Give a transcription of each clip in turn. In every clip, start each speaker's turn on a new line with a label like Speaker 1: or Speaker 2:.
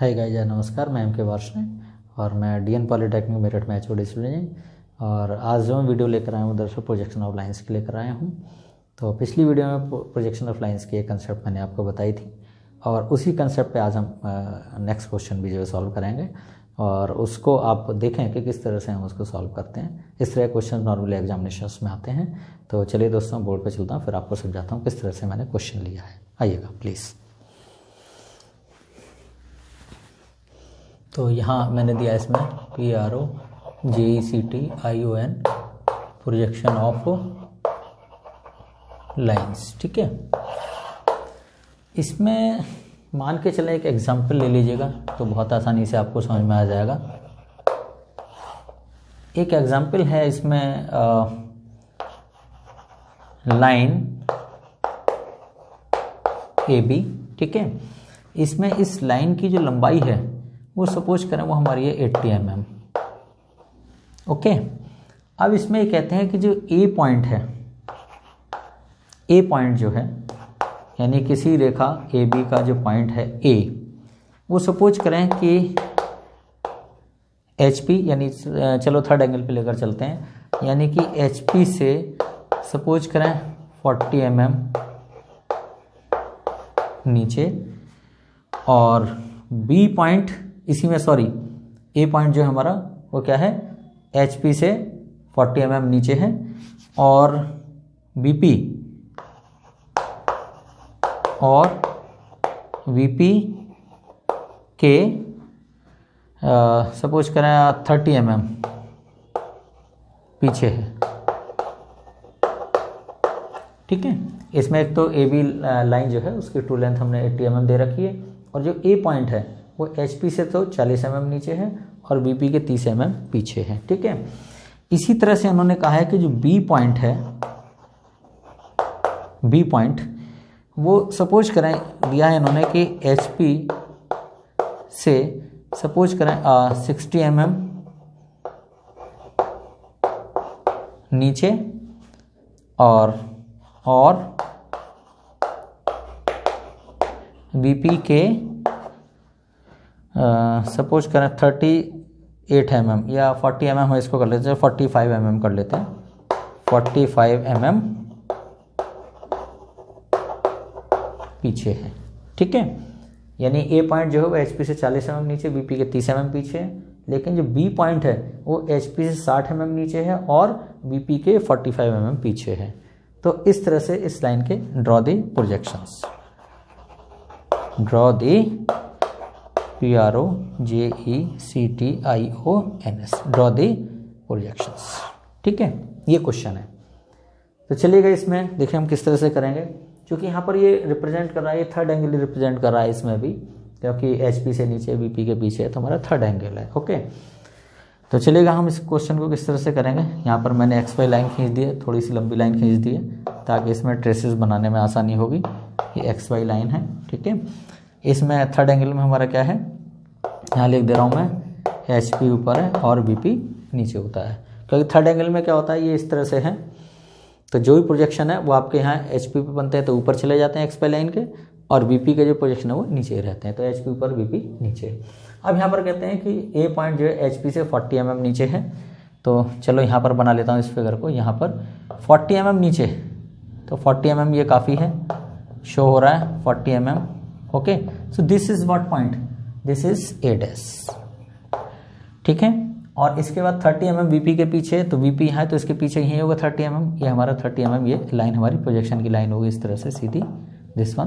Speaker 1: Hi guys, नमस्कार। मैं M के वार्ष्णेय और मैं डीएन पॉलिटेक्निक मेरठ में एचओडी स्टूडेंट। और आज जो मैं वीडियो लेकर आया हूँ दरअसल प्रोजेक्शन ऑफ लाइंस की लेकर आया हूँ। तो पिछली वीडियो में प्रोजेक्शन ऑफ लाइंस की एक कंसेप्ट मैंने आपको बताई थी और उसी कंसेप्ट पे आज हम नेक्स्ट क्वेश्चन भी जो है सॉल्व करेंगे और उसको आप देखें कि किस तरह से हम उसको सॉल्व करते हैं। इस तरह क्वेश्चन नॉर्मली एग्जामिनेशंस में आते हैं। तो चलिए दोस्तों, बोर्ड पे चलता हूँ, फिर आपको समझाता हूँ किस तरह से मैंने क्वेश्चन लिया है। आइएगा प्लीज़। तो यहाँ मैंने दिया इसमें PROJECTION प्रोजेक्शन ऑफ लाइंस। ठीक है, इसमें मान के चले एक एग्जांपल ले लीजिएगा तो बहुत आसानी से आपको समझ में आ जाएगा। एक एग्जांपल है इसमें लाइन AB। ठीक है, इसमें इस लाइन की जो लंबाई है वो सपोज करें वो हमारी है 80 mm। ओके, अब इसमें ये कहते हैं कि जो A पॉइंट है, A पॉइंट जो है यानी किसी रेखा AB का जो पॉइंट है A, वो सपोज करें कि HP यानी चलो थर्ड एंगल पे लेकर चलते हैं, यानी कि HP से सपोज करें 40 mm नीचे और B पॉइंट इसी में A पॉइंट जो है हमारा वो क्या है, HP से 40 mm नीचे है और BP के सपोज करें 30 mm पीछे है। ठीक है, इसमें एक तो AB लाइन जो है उसकी ट्रू लेंथ हमने 80 mm दे रखी है और जो A पॉइंट है वो HP से तो 40 mm नीचे है और BP के 30 mm पीछे है। ठीक है, इसी तरह से उन्होंने कहा है कि जो B पॉइंट है, B पॉइंट वो सपोज करें दिया है इन्होंने कि HP से सपोज करें 60 mm नीचे और BP के सपोज करें 38 mm या 40 mm हो, इसको कर लेते हैं 45 mm कर लेते हैं, 45 mm पीछे है। ठीक है, यानी A पॉइंट जो है वो HP से 40 mm नीचे, BP के 30 mm पीछे है, लेकिन जो B पॉइंट है वो HP से 60 mm नीचे है और BP के 45 mm पीछे है। तो इस तरह से इस लाइन के draw the projections, draw the PROJECTIONS, draw the projections. ठीक है, ये क्वेश्चन है। तो चलिएगा इसमें देखिए हम किस तरह से करेंगे, क्योंकि यहाँ पर ये रिप्रेजेंट कर रहा है, ये थर्ड एंगल रिप्रेजेंट कर रहा है इसमें भी, क्योंकि HP से नीचे BP के पीछे है तो हमारा थर्ड एंगल है। ओके, तो चलिएगा हम इस क्वेश्चन को किस तरह से करेंगे। यहाँ पर मैंने XY लाइन खींच दी है, थोड़ी सी लंबी लाइन खींच दी है ताकि इसमें ट्रेसेस बनाने में आसानी होगी। ये XY लाइन है। ठीक है, इसमें थर्ड एंगल में हमारा क्या है, यहाँ लिख दे रहा हूँ मैं, HP ऊपर है और BP नीचे होता है, क्योंकि थर्ड एंगल में क्या होता है ये इस तरह से है। तो जो भी प्रोजेक्शन है वो आपके यहाँ HP पे बनते हैं तो ऊपर चले जाते हैं XY लाइन के, और BP के जो प्रोजेक्शन है वो नीचे रहते हैं, तो HP ऊपर BP नीचे। अब यहाँ पर कहते हैं कि A पॉइंट जो है HP से 40 mm नीचे है। तो चलो यहाँ पर बना लेता हूँ इस फिगर को, यहाँ पर 40 mm नीचे, तो 40 mm ये काफ़ी है, शो हो रहा है 40 mm। Okay, so this is what point, this is A dash. ठीक है, और इसके बाद 30 mm BP के पीछे, तो BP है तो इसके पीछे यही होगा 30 mm, ये हमारा 30 mm ये लाइन हमारी प्रोजेक्शन की लाइन होगी इस तरह से सीधी, दिस वन।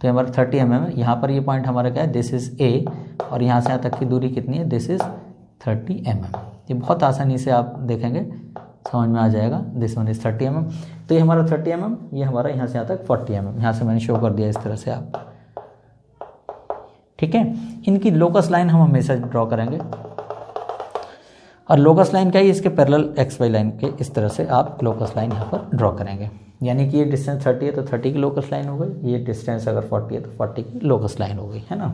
Speaker 1: तो हमारा 30 mm, यहाँ पर ये पॉइंट हमारा क्या है, दिस इज A, और यहाँ से यहाँ तक की दूरी कितनी है, दिस इज 30 mm। ये बहुत आसानी से आप देखेंगे समझ में आ जाएगा, दिस वन इज 30 mm। तो ये हमारा 30 mm, ये हमारा यहाँ से यहाँ तक 40 mm, यहाँ से मैंने शो कर दिया इस तरह से आप। ठीक है, इनकी लोकस लाइन हम हमेशा ड्रॉ करेंगे, और लोकस लाइन क्या है, इसके पैरेलल XY लाइन के इस तरह से आप लोकस लाइन यहाँ पर ड्रॉ करेंगे। यानी कि ये डिस्टेंस 30 है तो 30 की लोकस लाइन हो गई, ये डिस्टेंस अगर 40 है तो 40 की लोकस लाइन हो गई, है ना।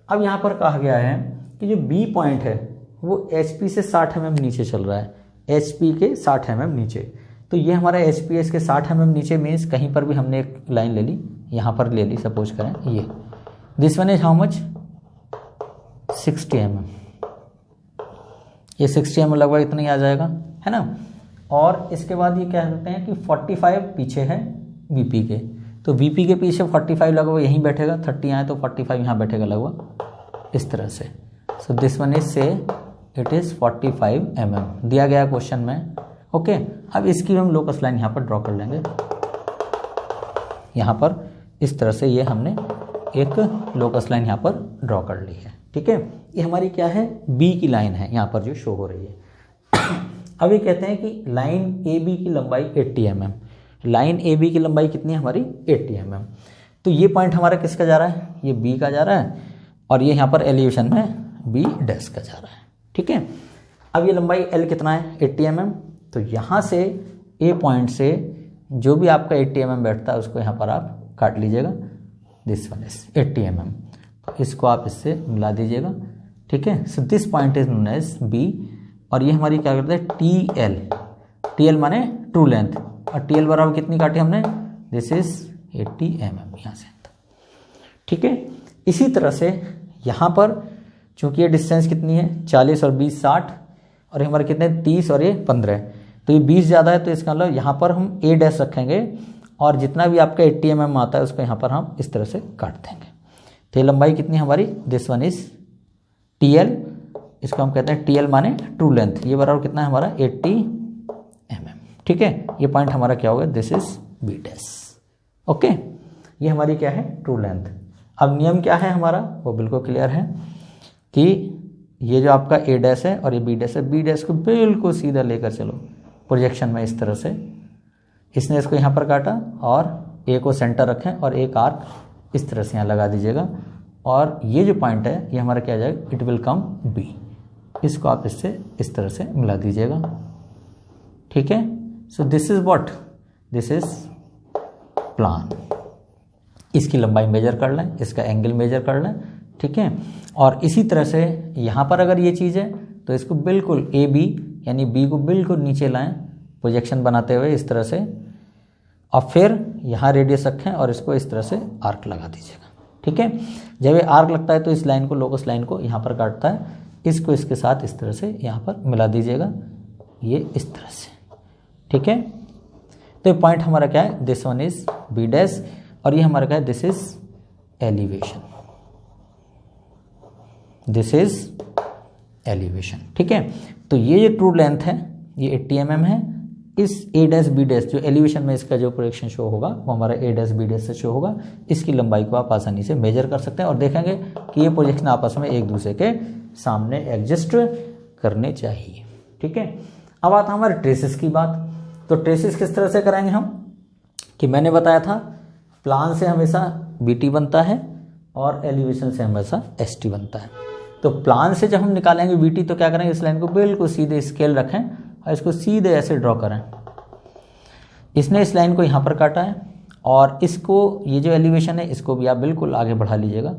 Speaker 1: अब यहाँ पर कहा गया है कि जो B पॉइंट है वो HP से 60 mm नीचे चल रहा है, HP के 60 mm नीचे। तो ये हमारा HP के 60 mm नीचे मीन्स कहीं पर भी हमने एक लाइन ले ली, यहाँ पर ले ली, सपोज करें ये, this one is how much 60 mm, ये 60 mm लगभग इतना ही आ जाएगा, है ना। और इसके बाद ये क्या कहते हैं कि 45 पीछे है VP के, तो VP के पीछे 45 लगभग यहीं बैठेगा, 30 आए तो 45 यहाँ बैठेगा लगभग इस तरह से। सो दिस वन इज से इट इज़ 45 mm दिया गया क्वेश्चन में। ओके, अब इसकी हम लोकस लाइन यहाँ पर ड्रॉ कर लेंगे। यहाँ पर इस तरह से ये हमने एक लोकस लाइन यहाँ पर ड्रॉ कर ली है, ठीक है। ये हमारी क्या है, B की लाइन है यहाँ पर जो शो हो रही है। अब ये कहते हैं कि लाइन AB की लंबाई 80 mm, लाइन AB की लंबाई कितनी है हमारी 80 mm। तो ये पॉइंट हमारा किसका जा रहा है, ये B का जा रहा है, और ये यहाँ पर एलिवेशन में B डैश का जा रहा है, ठीक है। अब ये लंबाई L कितना है 80 mm, तो यहाँ से A पॉइंट से जो भी आपका 80 mm बैठता है उसको यहाँ पर आप काट लीजिएगा, दिस वन इज 80 mm, तो इसको आप इससे मिला दीजिएगा, ठीक है। So this point is known as B, और ये हमारी क्या करते हैं TL, TL माने ट्रू लेंथ, और TL बराबर कितनी काटी हमने, दिस इज 80 mm यहाँ से, ठीक है। इसी तरह से यहाँ पर चूंकि ये डिस्टेंस कितनी है 40 और 20 60, और हमारे कितने 30 और ये 15, तो ये 20 ज़्यादा है, तो इसका मतलब यहाँ पर हम A डैश रखेंगे, और जितना भी आपका 80 mm आता है उसको यहाँ पर हम इस तरह से काट देंगे। तो ये लंबाई कितनी हमारी, दिस वन इज TL, इसको हम कहते हैं TL माने ट्रू लेंथ, ये बराबर कितना है हमारा 80 mm, ठीक है। ये पॉइंट हमारा क्या होगा, this is B dash, okay. ये हमारी क्या है ट्रू लेंथ। अब नियम क्या है हमारा, वो बिल्कुल क्लियर है कि ये जो आपका A डैश है और ये B डैश है, B डैश को बिल्कुल सीधा लेकर चलो प्रोजेक्शन में इस तरह से, इसने इसको यहाँ पर काटा, और A को सेंटर रखें और एक आर्क इस तरह से यहाँ लगा दीजिएगा, और ये जो पॉइंट है ये हमारा क्या आ जाएगा, इट विल कम B, इसको आप इससे इस तरह से मिला दीजिएगा, ठीक है। So this is what, this is plan. इसकी लंबाई मेजर कर लें, इसका एंगल मेजर कर लें, ठीक है। और इसी तरह से यहाँ पर अगर ये चीज़ है तो इसको बिल्कुल AB यानी B को बिल्कुल नीचे लाएं प्रोजेक्शन बनाते हुए इस तरह से, और फिर यहाँ रेडियस रखें और इसको इस तरह से आर्क लगा दीजिएगा, ठीक है। जब ये आर्क लगता है तो इस लाइन को, लोकस लाइन को यहाँ पर काटता है, इसको इसके साथ इस तरह से यहाँ पर मिला दीजिएगा, ये इस तरह से, ठीक है। तो ये पॉइंट हमारा क्या है, this one is B dash, और ये हमारा क्या है, this is elevation, this is elevation, ठीक है। तो ये जो ट्रू लेंथ है ये 80 mm है, इस A डैश B डैश जो एलिवेशन में इसका जो प्रोजेक्शन शो होगा वो हमारा A डैश B डैश से शो होगा, इसकी लंबाई को आप आसानी से मेजर कर सकते हैं, और देखेंगे कि ये प्रोजेक्शन आपस में एक दूसरे के सामने एग्जिस्ट करने चाहिए, ठीक है। अब आता हमारे ट्रेसेस की बात। तो ट्रेसेस किस तरह से कराएंगे हम, कि मैंने बताया था प्लान से हमेशा BT बनता है और एलिवेशन से हमेशा ST बनता है। तो प्लान से जब हम निकालेंगे BT तो क्या करेंगे, इस लाइन को बिल्कुल सीधे स्केल रखें और इसको सीधे ऐसे ड्रॉ करें। इसने इस लाइन को यहाँ पर काटा है, और इसको ये जो एलिवेशन है इसको भी आप बिल्कुल आगे बढ़ा लीजिएगा,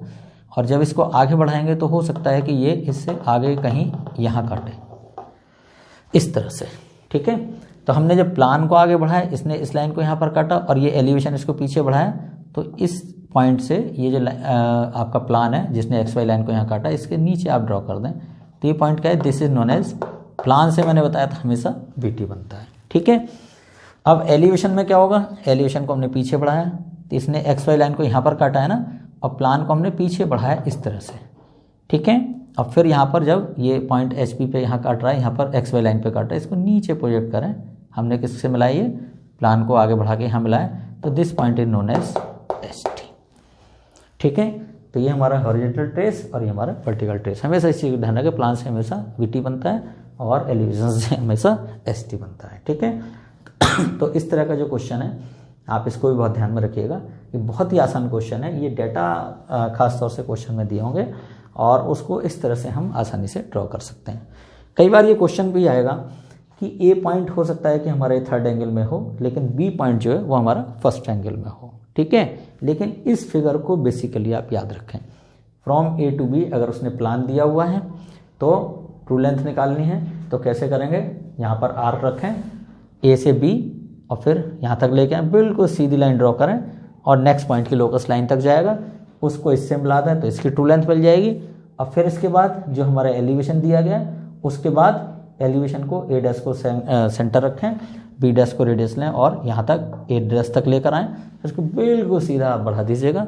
Speaker 1: और जब इसको आगे बढ़ाएंगे तो हो सकता है कि ये इससे आगे कहीं यहाँ काटे इस तरह से, ठीक है। तो हमने जब प्लान को आगे बढ़ाया, इसने इस लाइन को यहाँ पर काटा और ये एलिवेशन इसको पीछे बढ़ाया, तो इस पॉइंट से ये जो आपका प्लान है जिसने XY लाइन को यहाँ काटा, इसके नीचे आप ड्रॉ कर दें, तो ये पॉइंट क्या है, this is known as plan से मैंने बताया था हमेशा BT बनता है, ठीक है। अब एलिवेशन में क्या होगा, एलिवेशन को हमने पीछे बढ़ाया, तो इसने XY लाइन को यहाँ पर काटा है ना, और प्लान को हमने पीछे बढ़ाया इस तरह से, ठीक है। अब फिर यहाँ पर जब ये पॉइंट HP पे यहाँ काट रहा है, यहाँ पर XY लाइन पे काट रहा है, इसको नीचे प्रोजेक्ट करें, हमने किससे मिलाया, ये प्लान को आगे बढ़ा के यहाँ मिलाया, तो this point is known as ST, ठीक है। तो ये हमारा हॉरिजॉन्टल ट्रेस और ये हमारा वर्टिकल ट्रेस। हमेशा इस चीज़ को ध्यान रखें, प्लान से हमेशा BT बनता है और एलिवेशन से हमेशा ST बनता है, ठीक है। तो इस तरह का जो क्वेश्चन है आप इसको भी बहुत ध्यान में रखिएगा, ये बहुत ही आसान क्वेश्चन है, ये डेटा खास तौर से क्वेश्चन में दिए होंगे और उसको इस तरह से हम आसानी से ड्रॉ कर सकते हैं। कई बार ये क्वेश्चन भी आएगा कि A पॉइंट हो सकता है कि हमारे थर्ड एंगल में हो, लेकिन B पॉइंट जो है वो हमारा फर्स्ट एंगल में हो, ठीक है। लेकिन इस फिगर को बेसिकली आप याद रखें, फ्रॉम A टू B अगर उसने प्लान दिया हुआ है तो ट्रू लेंथ निकालनी है, तो कैसे करेंगे, यहाँ पर आर्क रखें A से B और फिर यहाँ तक लेके आए, बिल्कुल सीधी लाइन ड्रॉ करें और नेक्स्ट पॉइंट की लोकस लाइन तक जाएगा, उसको इससे मिला दें तो इसकी ट्रू लेंथ मिल जाएगी, अब फिर इसके बाद जो हमारा एलिवेशन दिया गया उसके बाद एलिवेशन को ए डैश को सेंटर रखें, बी डैश को रेडियस लें और यहाँ तक ए डैश तक लेकर आएँ, इसको बिल्कुल सीधा आप बढ़ा दीजिएगा,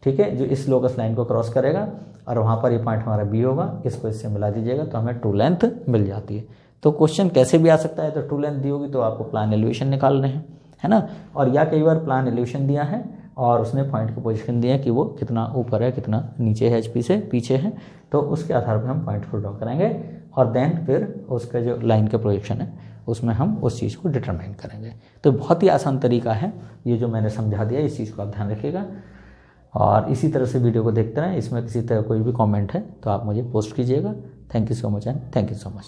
Speaker 1: ठीक है, जो इस लोकस लाइन को क्रॉस करेगा और वहाँ पर ये पॉइंट हमारा बी होगा, इसको इससे मिला दीजिएगा तो हमें ट्रू लेंथ मिल जाती है। तो क्वेश्चन कैसे भी आ सकता है, तो ट्रू लेंथ दी होगी तो आपको प्लान एलिवेशन निकालने हैं, है ना, और या कई बार प्लान एलिवेशन दिया है और उसने पॉइंट की पोजीशन दी है कि वो कितना ऊपर है कितना नीचे है एचपी से पीछे है, तो उसके आधार पर हम पॉइंट को ड्रॉ करेंगे और देन फिर उसका जो लाइन का प्रोजेक्शन है उसमें हम उस चीज़ को डिटरमाइन करेंगे। तो बहुत ही आसान तरीका है ये जो मैंने समझा दिया, इस चीज़ को आप ध्यान रखिएगा और इसी तरह से वीडियो को देखते रहें। इसमें किसी तरह कोई भी कमेंट है तो आप मुझे पोस्ट कीजिएगा। Thank you so much and thank you so much.